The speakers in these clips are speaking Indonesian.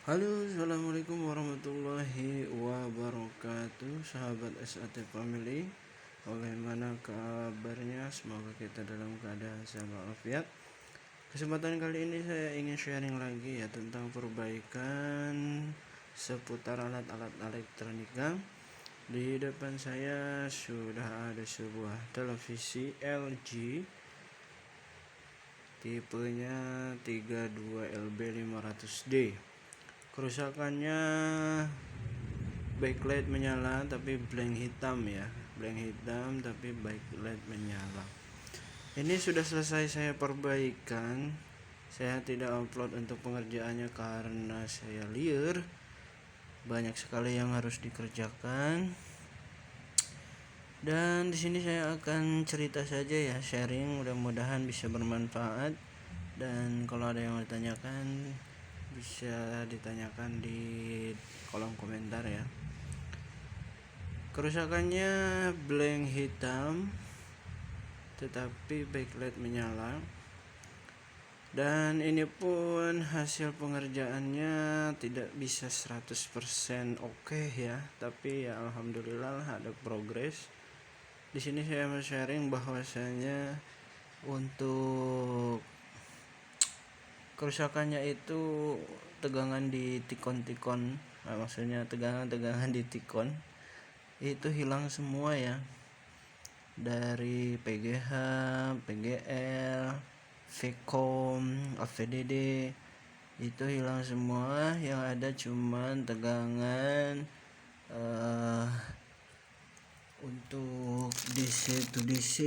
Halo, assalamualaikum warahmatullahi wabarakatuh, sahabat SAT Family. Bagaimana kabarnya? Semoga kita dalam keadaan sehat walafiat. Kesempatan kali ini saya ingin sharing lagi ya tentang perbaikan seputar alat-alat elektronika. Di depan saya sudah ada sebuah televisi LG tipenya 32LB500D. Kerusakannya backlight menyala tapi blank hitam ya, blank hitam tapi backlight menyala. Ini sudah selesai saya perbaikan. Saya tidak upload untuk pengerjaannya karena saya liar, banyak sekali yang harus dikerjakan. Dan di sini saya akan cerita saja ya, sharing, mudah-mudahan bisa bermanfaat. Dan kalau ada yang mau ditanyakan bisa ditanyakan di kolom komentar ya. Kerusakannya blank hitam tetapi backlight menyala, dan ini pun hasil pengerjaannya tidak bisa 100% oke ya, tapi ya alhamdulillah ada progres. Di sini saya mau sharing bahwasanya untuk kerusakannya itu tegangan di tikon-tikon, maksudnya tegangan di tikon itu hilang semua ya, dari PGH, PGL, Vcom, AVDD itu hilang semua. Yang ada cuman tegangan untuk DC to DC,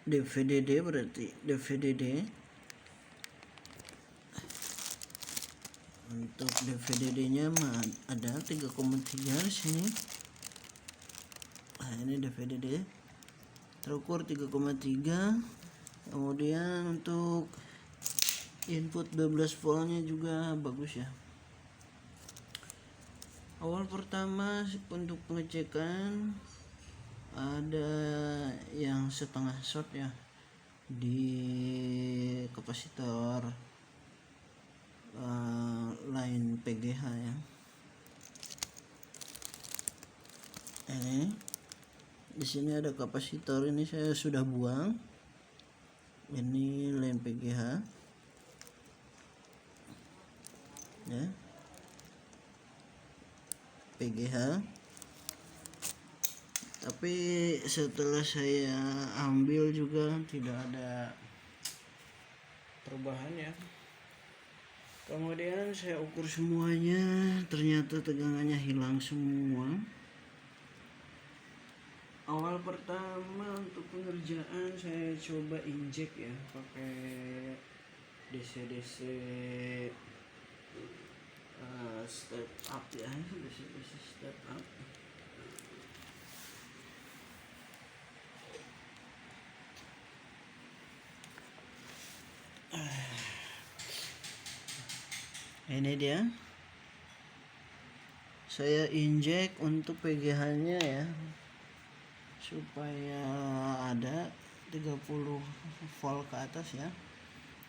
DVDD, berarti DVDD. Untuk DVDD nya ada 3,3 di sini. Nah, ini DVDD terukur 3,3. Kemudian untuk input 12 voltnya juga bagus ya. Awal pertama untuk pengecekan ada yang setengah short ya di kapasitor line PGH ya. Ini di sini ada kapasitor, ini saya sudah buang. Ini line PGH ya, PGH. Tapi setelah saya ambil juga tidak ada perubahan ya. Kemudian saya ukur semuanya, ternyata tegangannya hilang semua. Awal pertama untuk pengerjaan saya coba injek ya, pakai DC step up ya, DC step up. Ini dia, saya injek untuk PGH nya ya, supaya ada 30 volt ke atas ya.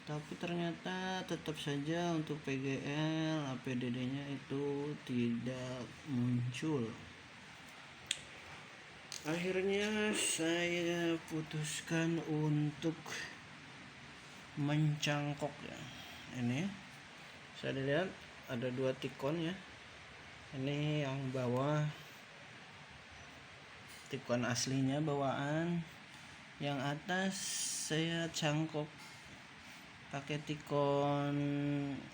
Tapi ternyata tetap saja untuk PGL, APDD nya itu tidak muncul. Akhirnya saya putuskan untuk mencangkok ya. Ini saya lihat ada 2 tikon ya. Ini yang bawah tikon aslinya bawaan, yang atas saya cangkok pakai tikon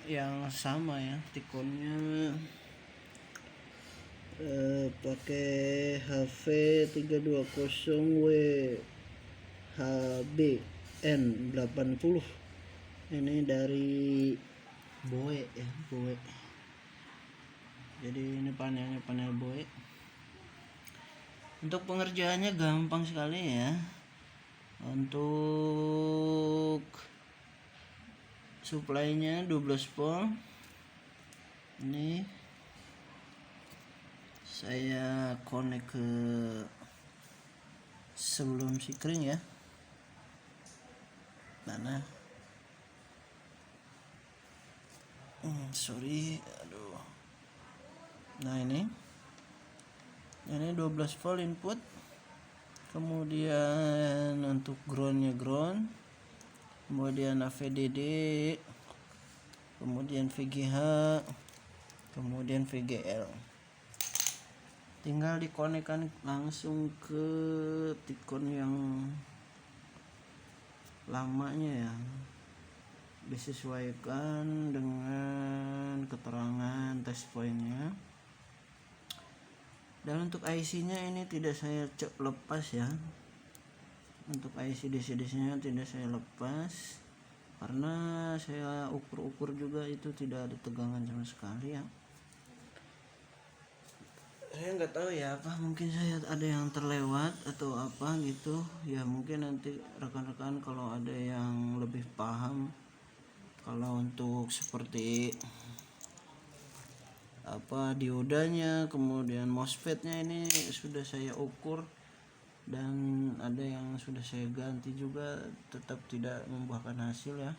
yang sama ya, tikonnya pakai HV320WHBN80. ini dari Boe ya, Boe. Jadi ini panelnya panel Boe. Untuk pengerjaannya gampang sekali ya. Untuk supply-nya 12 volt. Ini saya connect ke sebelum sikring ya. Mana? Sorry, aduh. Nah ini 12 volt input, kemudian untuk groundnya ground, kemudian AVDD, kemudian VGH, kemudian VGL. Tinggal dikonekkan langsung ke tikon yang lamanya ya, disesuaikan dengan keterangan test pointnya. Dan untuk IC-nya ini tidak saya lepas ya. Untuk IC DC-DC-nya tidak saya lepas karena saya ukur-ukur juga itu tidak ada tegangan sama sekali ya. Saya nggak tahu ya, apa mungkin saya ada yang terlewat atau apa gitu ya. Mungkin nanti rekan-rekan kalau ada yang lebih paham, kalau untuk seperti apa diodanya, kemudian MOSFET-nya ini sudah saya ukur dan ada yang sudah saya ganti juga, tetap tidak membuahkan hasil ya.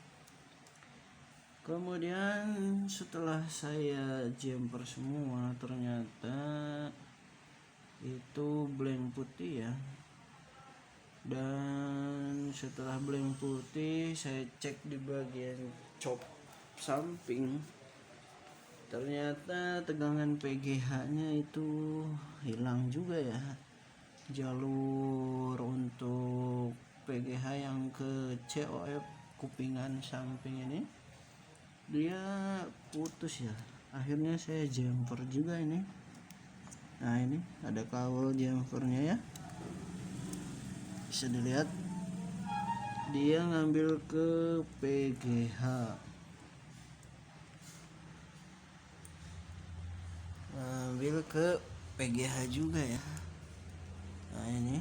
Kemudian setelah saya jumper semua, ternyata itu blank putih ya. Dan setelah blank putih, saya cek di bagian cop samping, ternyata tegangan PGH-nya itu hilang juga ya. Jalur untuk PGH yang ke COF kupingan samping ini dia putus ya. Akhirnya saya jumper juga ini. Nah ini ada kabel jumpernya ya, bisa dilihat dia ngambil ke PGH. Ngambil ke PGH juga ya. Nah ini,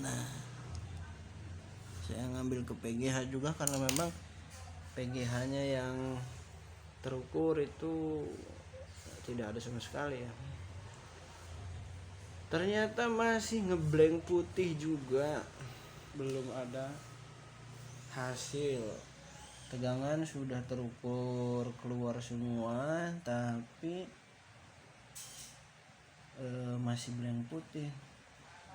nah saya ngambil ke PGH juga karena memang PGH nya yang terukur itu tidak ada sama sekali ya. Ternyata masih ngeblank putih juga, belum ada hasil. Tegangan sudah terukur keluar semua, tapi masih blank putih.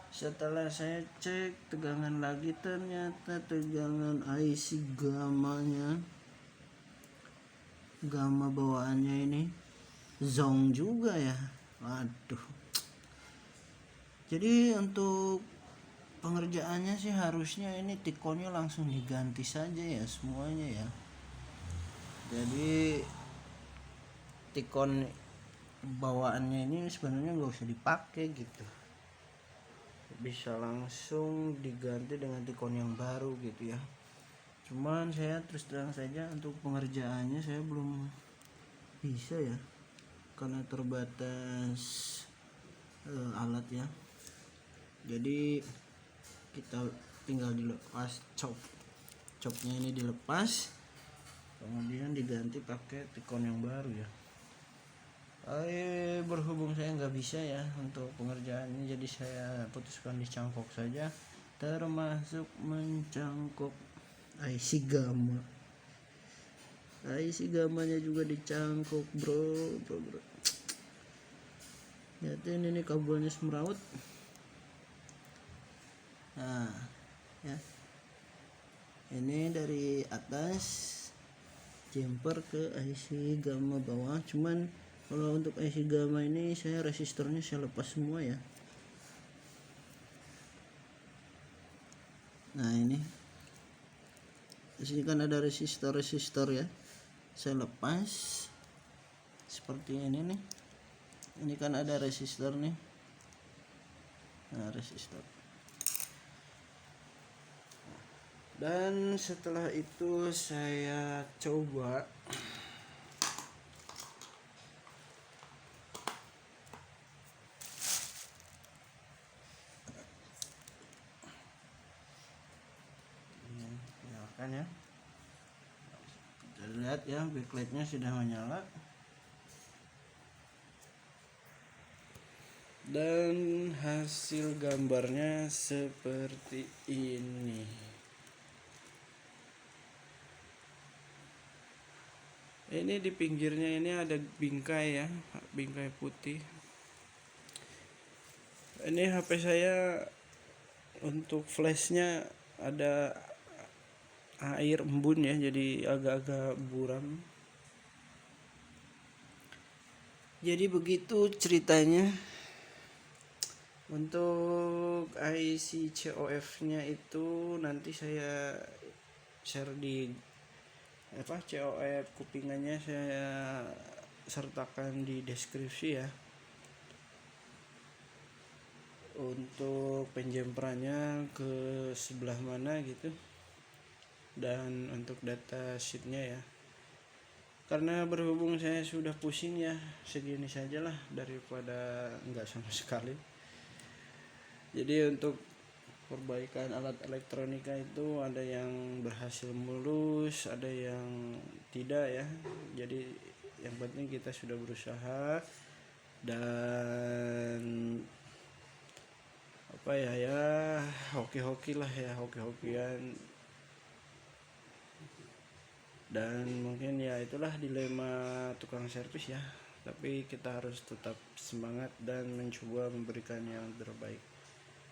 Setelah saya cek tegangan lagi, ternyata tegangan IC gamma bawaannya ini zong juga ya. Waduh. Jadi untuk pengerjaannya sih harusnya ini tikonnya langsung diganti saja ya semuanya ya. Jadi tikon bawaannya ini sebenarnya nggak usah dipakai gitu, bisa langsung diganti dengan tikon yang baru gitu ya. Cuman saya terus terang saja untuk pengerjaannya saya belum bisa ya, karena terbatas alat ya. Jadi kita tinggal dilepas copnya ini dilepas, kemudian diganti pakai tikon yang baru ya. Berhubung saya nggak bisa ya untuk pengerjaannya, jadi saya putuskan dicangkok saja, termasuk mencangkok IC gamma. IC gammanya juga dicangkok bro. Lihatin ini kabelnya semeraut. Nah ya, ini dari atas jumper ke IC gamma bawah. Cuman kalau untuk IC gamma ini saya resistornya saya lepas semua ya. Nah ini di sini kan ada resistor ya, saya lepas seperti ini nih. Ini kan ada resistor nih. Nah resistor. Dan setelah itu saya coba nyalakan ya. Kita lihat ya, backlightnya sudah menyala. Dan hasil gambarnya seperti ini. Ini di pinggirnya ini ada bingkai ya, bingkai putih. Ini HP saya untuk flashnya ada air embun ya, jadi agak-agak buram. Jadi begitu ceritanya. Untuk IC COF nya itu nanti saya share di COF kupingannya saya sertakan di deskripsi ya. Untuk penjemperannya ke sebelah mana gitu, dan untuk data sheetnya ya, karena berhubung saya sudah pusing ya, segini sajalah daripada enggak sama sekali. Jadi untuk perbaikan alat elektronika itu ada yang berhasil mulus, ada yang tidak ya. Jadi yang penting kita sudah berusaha, dan apa ya hoki-hoki lah ya, hoki-hokian. Dan mungkin ya itulah dilema tukang servis ya, tapi kita harus tetap semangat dan mencoba memberikan yang terbaik.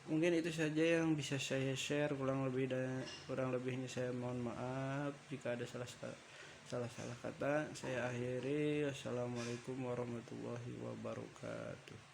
Mungkin itu saja yang bisa saya share, kurang lebihnya saya mohon maaf jika ada salah kata. Saya akhiri. Assalamualaikum warahmatullahi wabarakatuh.